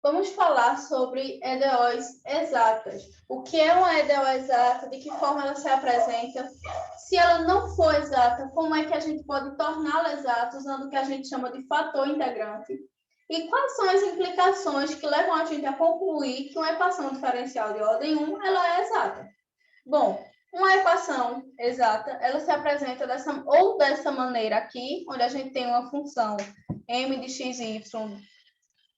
Vamos falar sobre EDOs exatas. O que é uma EDO exata, de que forma ela se apresenta. Se ela não for exata, como é que a gente pode torná-la exata usando o que a gente chama de fator integrante. E quais são as implicações que levam a gente a concluir que uma equação diferencial de ordem 1 ela é exata. Bom, uma equação exata, ela se apresenta dessa maneira aqui, onde a gente tem uma função m de x e y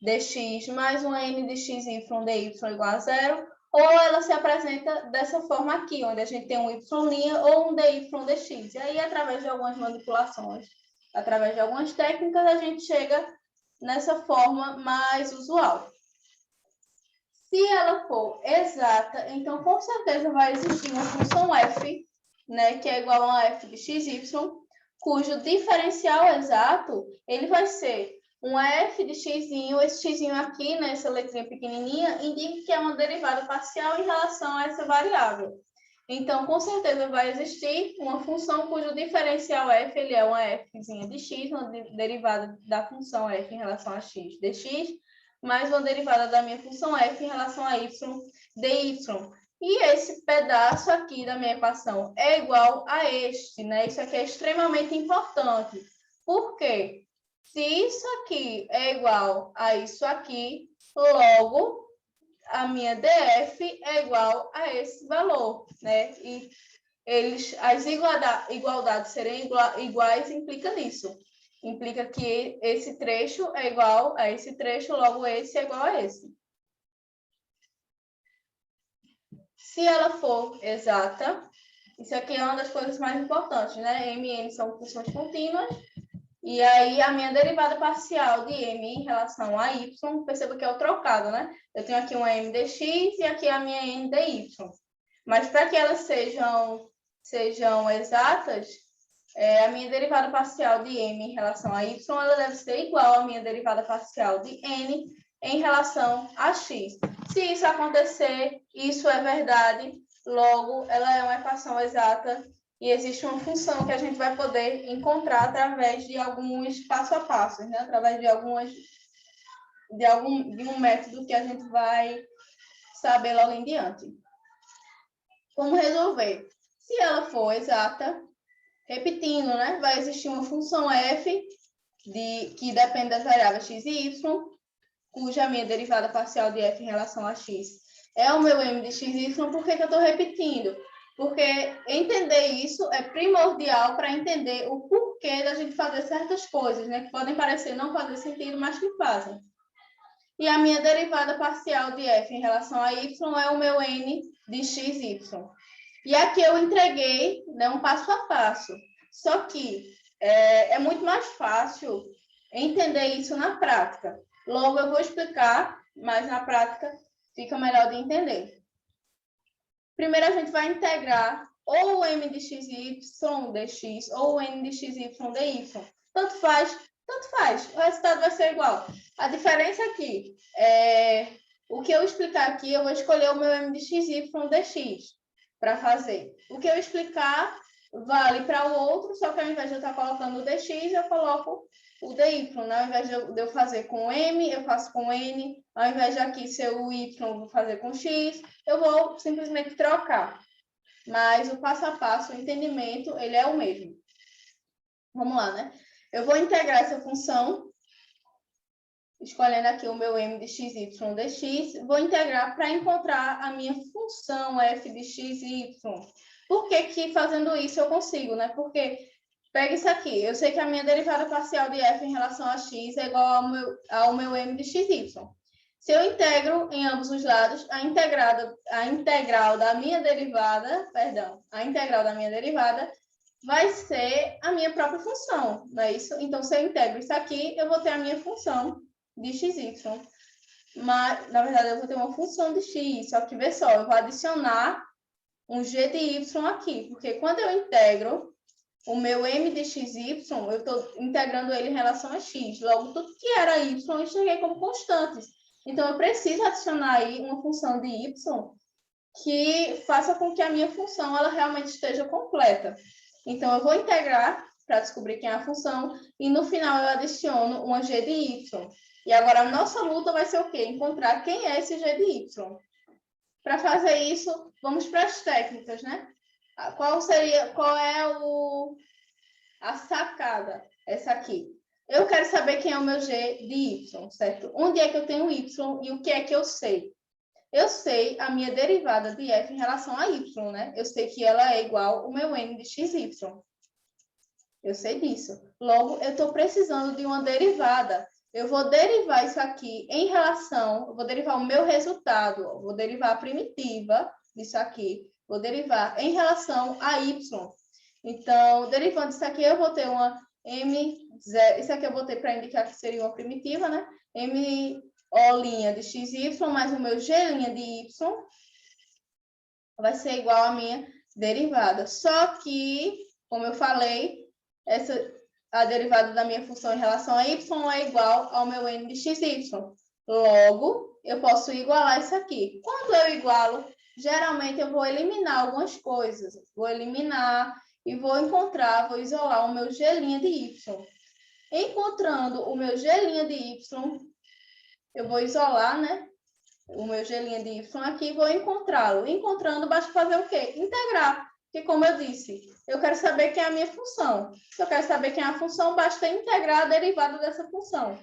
dx mais um n de x, y, dy igual a zero, ou ela se apresenta dessa forma aqui, onde a gente tem um y' ou um dy dx. E aí, através de algumas manipulações, através de algumas técnicas, a gente chega nessa forma mais usual. Se ela for exata, então com certeza vai existir uma função f, né, que é igual a f de xy, cujo diferencial exato ele vai ser um f de x, esse x aqui, nessa letrinha pequenininha, indica que é uma derivada parcial em relação a essa variável. Então, com certeza vai existir uma função cujo diferencial f ele é uma fzinha de x, uma derivada da função f em relação a x dx, mais uma derivada da minha função f em relação a y dy. E esse pedaço aqui da minha equação é igual a este, né? Isso aqui é extremamente importante. Por quê? Se isso aqui é igual a isso aqui, logo a minha df é igual a esse valor, né? E as igualdades serem iguais implica nisso. Implica que esse trecho é igual a esse trecho, logo esse é igual a esse. Se ela for exata, isso aqui é uma das coisas mais importantes, né? M e N são funções contínuas. E aí, a minha derivada parcial de m em relação a y, perceba que é o trocado, né? Eu tenho aqui uma m dx e aqui a minha n dy. Mas para que elas sejam exatas, a minha derivada parcial de m em relação a y, ela deve ser igual à minha derivada parcial de n em relação a x. Se isso acontecer, isso é verdade, logo, ela é uma equação exata e existe uma função que a gente vai poder encontrar através de alguns passo a passo, né? Através de um método que a gente vai saber logo em diante. Como resolver? Se ela for exata, repetindo, né? Vai existir uma função f que depende das variáveis x e y, cuja minha derivada parcial de f em relação a x é o meu m de x e y. Por que eu estou repetindo? Porque entender isso é primordial para entender o porquê da gente fazer certas coisas, né? Que podem parecer não fazer sentido, mas que fazem. E a minha derivada parcial de f em relação a y é o meu n de x, y. E aqui eu entreguei, né, um passo a passo. Só que é muito mais fácil entender isso na prática. Logo eu vou explicar, mas na prática fica melhor de entender. Primeiro a gente vai integrar ou o m de x e y dx ou o n de x e y dy. Tanto faz. O resultado vai ser igual. A diferença aqui o que eu explicar aqui, eu vou escolher o meu m de x e y dx para fazer. O que eu explicar vale para o outro, só que ao invés de eu estar colocando o dx, eu coloco o dy, né? Ao invés de eu fazer com m, eu faço com n. Ao invés de aqui ser o y, eu vou fazer com x. Eu vou simplesmente trocar. Mas o passo a passo, o entendimento, ele é o mesmo. Vamos lá, né? Eu vou integrar essa função, escolhendo aqui o meu m de x, y dx. Vou integrar para encontrar a minha função f de x e y. Por que fazendo isso eu consigo, né? Porque pega isso aqui. Eu sei que a minha derivada parcial de f em relação a x é igual ao meu m de xy. Se eu integro em ambos os lados, a integral da minha derivada vai ser a minha própria função, não é isso? Então, se eu integro isso aqui, eu vou ter a minha função de xy. Mas, na verdade, eu vou ter uma função de x, só que, vê só, eu vou adicionar um g de y aqui, porque quando eu integro o meu m de xy, eu estou integrando ele em relação a x. Logo, tudo que era y, eu enxerguei como constantes. Então, eu preciso adicionar aí uma função de y que faça com que a minha função ela realmente esteja completa. Então, eu vou integrar para descobrir quem é a função, e no final eu adiciono uma g de y. E agora a nossa luta vai ser o quê? Encontrar quem é esse g de y. Para fazer isso, vamos para as técnicas, né? Qual é a sacada? Essa aqui. Eu quero saber quem é o meu g de y, certo? Onde é que eu tenho y e o que é que eu sei? Eu sei a minha derivada de f em relação a y, né? Eu sei que ela é igual ao meu n de xy. Eu sei disso. Logo, eu estou precisando de uma derivada. Eu vou derivar isso aqui em relação... Eu vou derivar o meu resultado. Eu vou derivar a primitiva disso aqui. Vou derivar em relação a y. Então, derivando isso aqui, eu vou ter uma m0... Isso aqui eu botei para indicar que seria uma primitiva, né? M' de xy mais o meu g' de y vai ser igual à minha derivada. Só que, como eu falei, a derivada da minha função em relação a y é igual ao meu n de xy. Logo, eu posso igualar isso aqui. Quando eu igualo, geralmente eu vou eliminar algumas coisas. Vou eliminar e vou isolar o meu g' de y. Encontrando o meu g' de y, eu vou isolar, né? O meu g' de y aqui e vou encontrá-lo. Encontrando, basta fazer o quê? Integrar. Porque, como eu disse, eu quero saber quem é a minha função. Se eu quero saber quem é a função, basta integrar a derivada dessa função.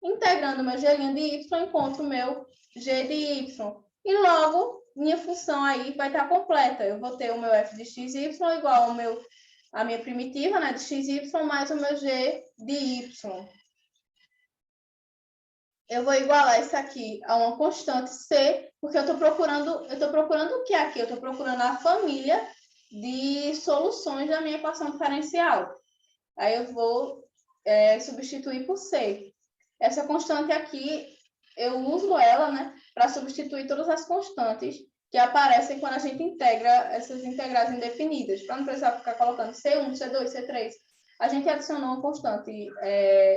Integrando o meu g' de y, encontro o meu g de y. E logo, minha função aí vai estar completa. Eu vou ter o meu f de xy igual ao a minha primitiva, né, de xy mais o meu g de y. Eu vou igualar isso aqui a uma constante C, porque eu estou procurando o que aqui? Eu estou procurando a família de soluções da minha equação diferencial. Aí eu vou substituir por C. Essa constante aqui, eu uso ela, né, para substituir todas as constantes que aparecem quando a gente integra essas integrais indefinidas, para não precisar ficar colocando C1, C2, C3. A gente adicionou uma constante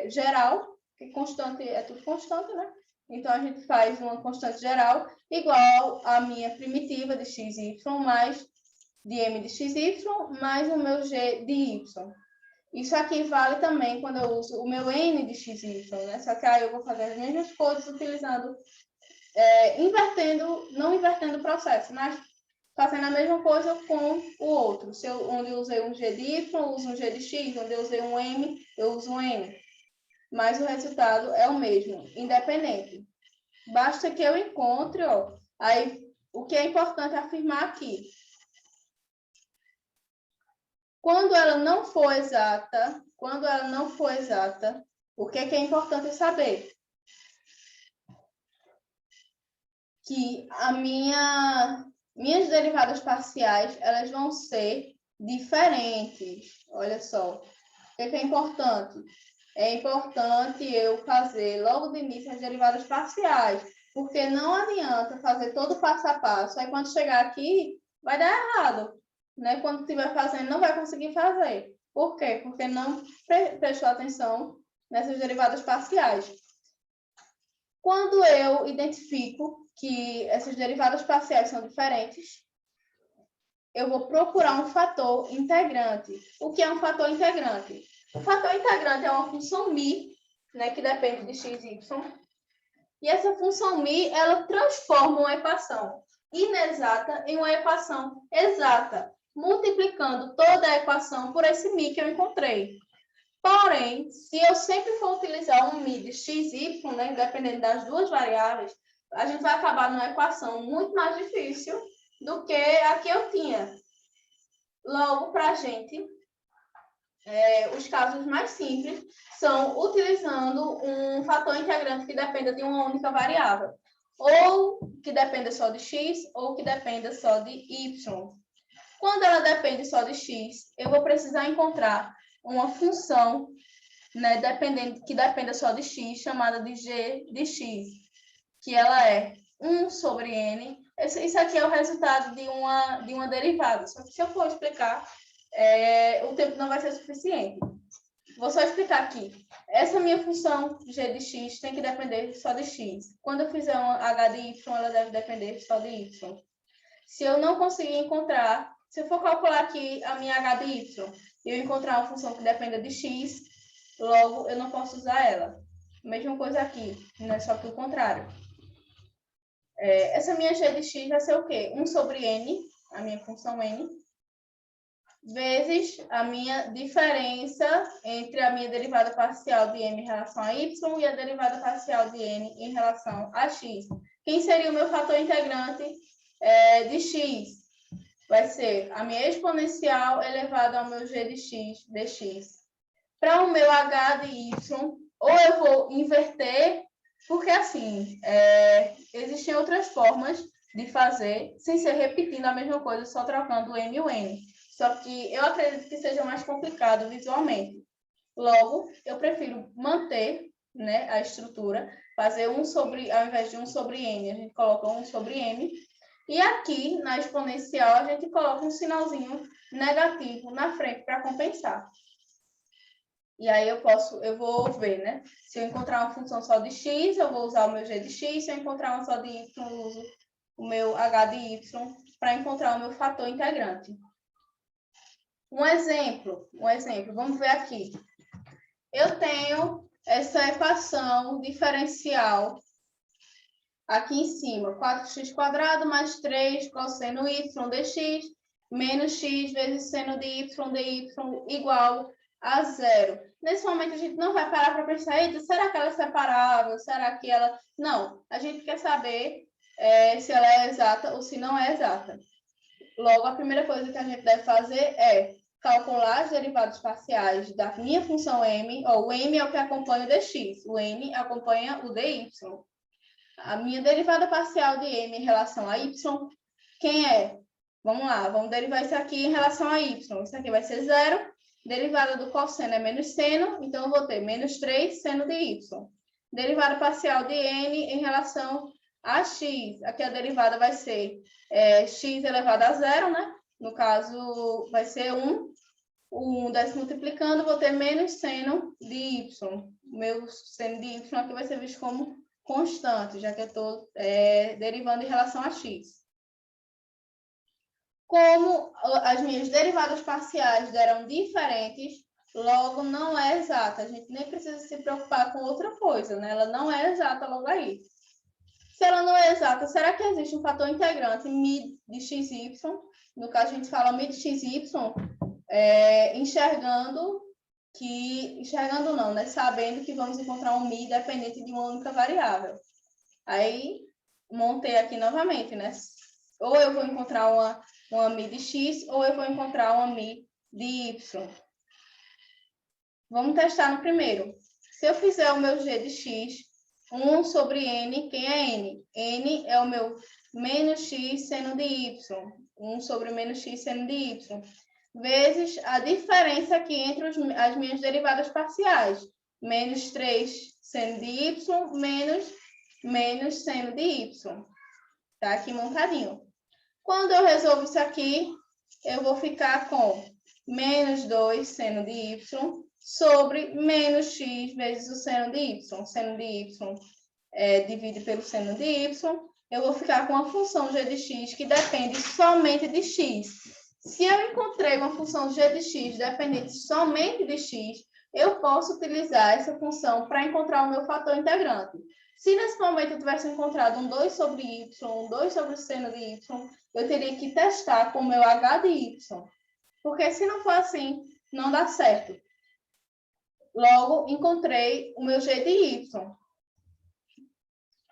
geral, que constante é tudo constante, né? Então, a gente faz uma constante geral igual à minha primitiva de xy mais de m de xy mais o meu g de y. Isso aqui vale também quando eu uso o meu n de xy, né? Só que aí eu vou fazer as mesmas coisas utilizando, não invertendo o processo, mas fazendo a mesma coisa com o outro. Onde eu usei um g de y, eu uso um g de x. Onde eu usei um m, eu uso um n. Mas o resultado é o mesmo, independente. Basta que eu encontre, ó, aí o que é importante afirmar aqui. Quando ela não for exata, o que é importante saber? Que minhas derivadas parciais, elas vão ser diferentes. Olha só. O que é importante? É importante eu fazer logo de início as derivadas parciais, porque não adianta fazer todo o passo a passo. Aí quando chegar aqui, vai dar errado, né? Quando estiver fazendo, não vai conseguir fazer. Por quê? Porque não prestou atenção nessas derivadas parciais. Quando eu identifico que essas derivadas parciais são diferentes, eu vou procurar um fator integrante. O que é um fator integrante? O fator integrante é uma função μ, né, que depende de xy. E essa função μ, ela transforma uma equação inexata em uma equação exata, multiplicando toda a equação por esse μ que eu encontrei. Porém, se eu sempre for utilizar um μ de xy, né, independente das duas variáveis, a gente vai acabar numa equação muito mais difícil do que a que eu tinha. Logo, para a gente, os casos mais simples são utilizando um fator integrante que dependa de uma única variável, ou que dependa só de x, ou que dependa só de y. Quando ela depende só de x, eu vou precisar encontrar uma função, né, que dependa só de x, chamada de g de x, que ela é 1 sobre n. Isso aqui é o resultado de uma derivada. Só que se eu for explicar, o tempo não vai ser suficiente. Vou só explicar aqui. Essa minha função g de x tem que depender só de x. Quando eu fizer uma h de y, ela deve depender só de y. Se eu não conseguir encontrar, se eu for calcular aqui a minha h de y, e eu encontrar uma função que dependa de x, logo eu não posso usar ela. Mesma coisa aqui, né? Só que o contrário. Essa minha g de x vai ser o quê? 1 sobre n, a minha função n, vezes a minha diferença entre a minha derivada parcial de m em relação a y e a derivada parcial de n em relação a x. Quem seria o meu fator integrante de x? Vai ser a minha exponencial elevada ao meu g de x dx. Para o meu h de y, ou eu vou inverter, porque assim, existem outras formas de fazer, sem ser repetindo a mesma coisa, só trocando o m e o n. Só que eu acredito que seja mais complicado visualmente. Logo, eu prefiro manter, né, a estrutura, fazer 1 sobre, ao invés de 1 sobre n, a gente coloca 1 sobre m. E aqui, na exponencial, a gente coloca um sinalzinho negativo na frente para compensar. E aí eu vou ver, né? Se eu encontrar uma função só de x, eu vou usar o meu g de x. Se eu encontrar uma só de y, eu uso o meu h de y para encontrar o meu fator integrante. Um exemplo, vamos ver aqui. Eu tenho essa equação diferencial aqui em cima, 4x² mais 3 cosseno y dx menos x vezes seno de y dy igual a 0. Nesse momento, a gente não vai parar para pensar, será que ela é separável? Será que ela... Não, a gente quer saber se ela é exata ou se não é exata. Logo, a primeira coisa que a gente deve fazer é calcular as derivadas parciais da minha função m, o m é o que acompanha o dx, o n acompanha o dy. A minha derivada parcial de m em relação a y, quem é? Vamos lá, vamos derivar isso aqui em relação a y. Isso aqui vai ser 0. Derivada do cosseno é menos seno, então eu vou ter menos 3 seno de y. Derivada parcial de n em relação a x. Aqui a derivada vai ser x elevado a 0, né? No caso, vai ser 1. O 1 desce multiplicando, vou ter menos seno de y. O meu seno de y aqui vai ser visto como constante, já que eu estou derivando em relação a x. Como as minhas derivadas parciais deram diferentes, logo não é exata. A gente nem precisa se preocupar com outra coisa, né? Ela não é exata logo aí. Se ela não é exata, será que existe um fator integrante μ de xy? No caso, a gente fala μ de xy, enxergando não, né? Sabendo que vamos encontrar um μ dependente de uma única variável. Aí, montei aqui novamente, né? Ou eu vou encontrar uma μ de x, ou eu vou encontrar uma μ de y. Vamos testar no primeiro. Se eu fizer o meu g de x, 1 sobre n, quem é n? N é o meu menos x seno de y. 1 sobre menos x seno de y. Vezes a diferença aqui entre as minhas derivadas parciais. Menos 3 seno de y menos seno de y. Tá aqui montadinho. Quando eu resolvo isso aqui, eu vou ficar com menos 2 seno de y sobre menos x vezes o seno de y. Seno de y divide pelo seno de y. Eu vou ficar com a função g de x que depende somente de x. Se eu encontrei uma função g de x dependente somente de x, eu posso utilizar essa função para encontrar o meu fator integrante. Se nesse momento eu tivesse encontrado um 2 sobre y, um 2 sobre seno de y, eu teria que testar com o meu h de y. Porque se não for assim, não dá certo. Logo, encontrei o meu g de y.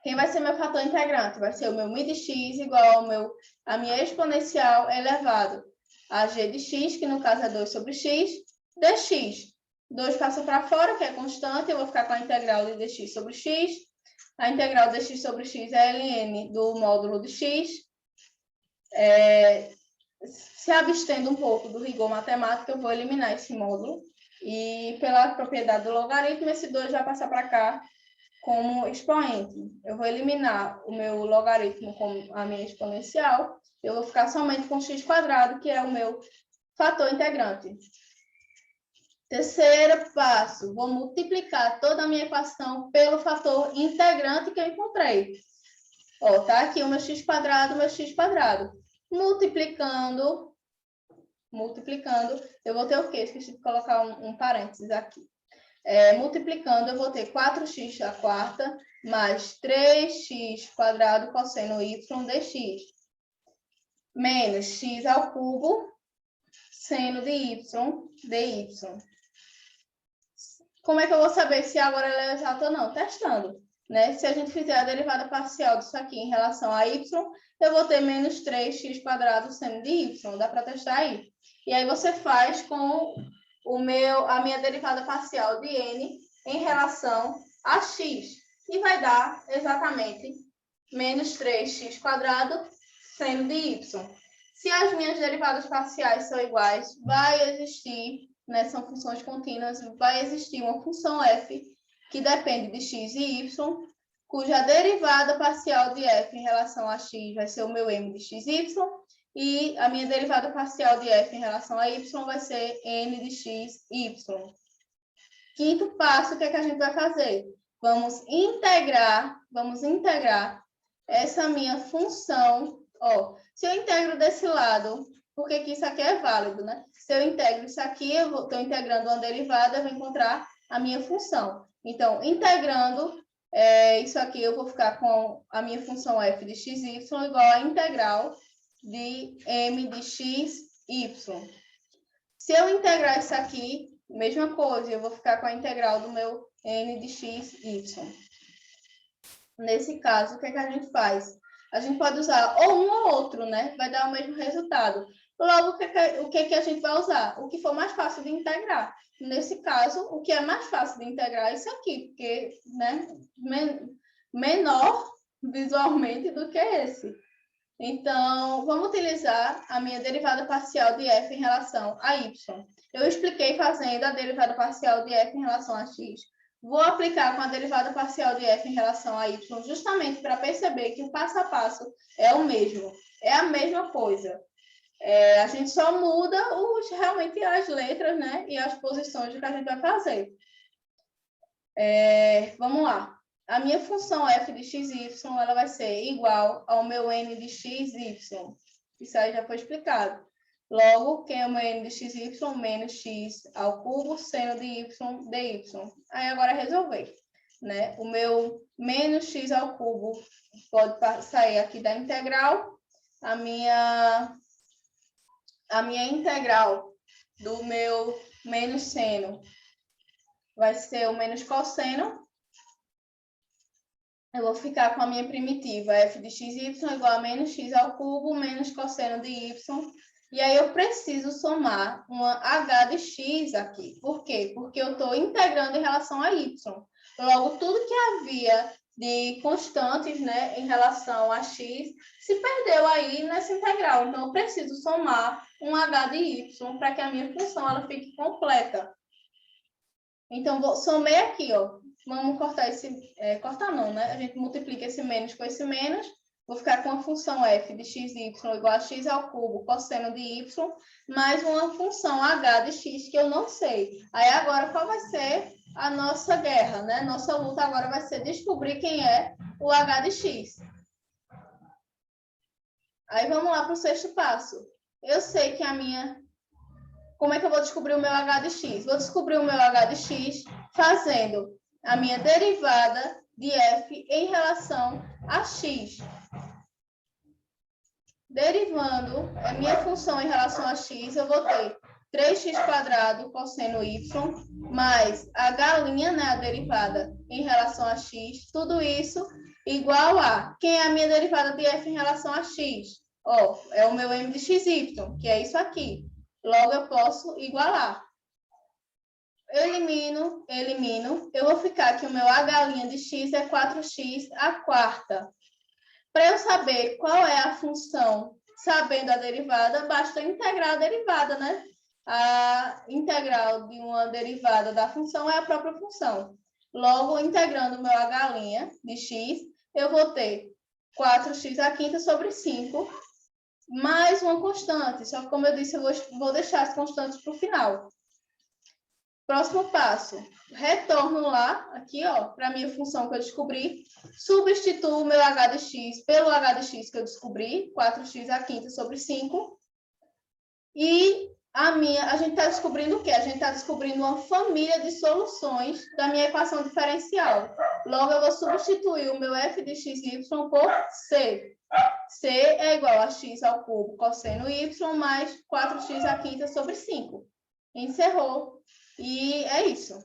Quem vai ser meu fator integrante? Vai ser o meu μ de x igual a minha exponencial elevado a g de x, que no caso é 2 sobre x, dx. 2 passa para fora, que é constante, eu vou ficar com a integral de dx sobre x. A integral de dx sobre x é ln do módulo de x. Se abstendo um pouco do rigor matemático, eu vou eliminar esse módulo. E pela propriedade do logaritmo, esse 2 vai passar para cá como expoente. Eu vou eliminar o meu logaritmo com a minha exponencial. Eu vou ficar somente com x², que é o meu fator integrante. Terceiro passo, vou multiplicar toda a minha equação pelo fator integrante que eu encontrei. Ó, tá aqui o meu x², Multiplicando multiplicando, eu vou ter o quê? Esqueci de colocar um parênteses aqui. Multiplicando, eu vou ter 4x à quarta mais 3x quadrado cosseno y dx, menos x ao cubo seno de y dy. Como é que eu vou saber se agora ela é exata ou não? Testando, né? Se a gente fizer a derivada parcial disso aqui em relação a y, eu vou ter menos 3x quadrado seno de y. Dá para testar aí. E aí você faz com a minha derivada parcial de n em relação a x. E vai dar exatamente menos 3x quadrado seno de y. Se as minhas derivadas parciais são iguais, vai existir, né, são funções contínuas, vai existir uma função f que depende de x e y, cuja derivada parcial de f em relação a x vai ser o meu m de xy, e a minha derivada parcial de f em relação a y vai ser n de xy. Quinto passo, o que é que a gente vai fazer? Vamos integrar essa minha função. Ó, se eu integro desse lado, porque que isso aqui é válido, né? Se eu integro isso aqui, eu estou integrando uma derivada, eu vou encontrar a minha função. Então, integrando isso aqui, eu vou ficar com a minha função f de xy igual a integral de m de xy. Se eu integrar isso aqui, mesma coisa, eu vou ficar com a integral do meu n de xy. Nesse caso, o que é que a gente faz? A gente pode usar ou um ou outro, né? Vai dar o mesmo resultado. Logo, o que é que a gente vai usar? O que for mais fácil de integrar. Nesse caso, o que é mais fácil de integrar é isso aqui, porque, né, menor visualmente do que esse. Então, vamos utilizar a minha derivada parcial de f em relação a y. Eu expliquei fazendo a derivada parcial de f em relação a x. Vou aplicar com a derivada parcial de f em relação a y, justamente para perceber que o passo a passo é o mesmo. É a mesma coisa. A gente só muda realmente as letras, né? E as posições do que a gente vai fazer. Vamos lá. A minha função f de xy ela vai ser igual ao meu n de xy. Isso aí já foi explicado. Logo, quem é o meu n de xy menos x ao cubo seno de y dy. Aí agora é resolver, né? O meu menos x ao cubo pode sair aqui da integral. A minha integral do meu menos seno vai ser o menos cosseno. Eu vou ficar com a minha primitiva f de xy igual a menos x ao cubo menos cosseno de y. E aí eu preciso somar uma h de x aqui. Por quê? Porque eu estou integrando em relação a y. Logo, tudo que havia de constantes, né, em relação a x se perdeu aí nessa integral. Então, eu preciso somar um h de y para que a minha função ela fique completa. Então, somei aqui, ó. Vamos cortar esse... cortar não, né? A gente multiplica esse menos com esse menos. Vou ficar com a função f de xy igual a x ao cubo cosseno de y, mais uma função h de x que eu não sei. Aí, agora, qual vai ser a nossa guerra, né? Nossa luta agora vai ser descobrir quem é o h de x. Aí, vamos lá para o sexto passo. Eu sei que a minha... Como é que eu vou descobrir o meu h de x? Vou descobrir o meu h de x fazendo a minha derivada de f em relação a x. Derivando a minha função em relação a x, eu vou ter 3x quadrado cosseno y, mais a galinha, né, a derivada em relação a x, tudo isso igual a... Quem é a minha derivada de f em relação a x? Ó, é o meu m de xy, que é isso aqui. Logo, eu posso igualar. Eu elimino. Eu vou ficar que o meu h' de x é 4x à quarta. Para eu saber qual é a função, sabendo a derivada, basta integrar a derivada, né? A integral de uma derivada da função é a própria função. Logo, integrando o meu h' de x, eu vou ter 4x à quinta sobre 5, mais uma constante. Só que, como eu disse, eu vou deixar as constantes para o final. Próximo passo, retorno lá, aqui, ó, para a minha função que eu descobri, substituo o meu h de x pelo h de x que eu descobri, 4x à quinta sobre 5, e a gente está descobrindo o quê? A gente está descobrindo uma família de soluções da minha equação diferencial. Logo, eu vou substituir o meu f de xy por c. C é igual a x ao cubo cosseno y mais 4x à quinta sobre 5. Encerrou. E é isso.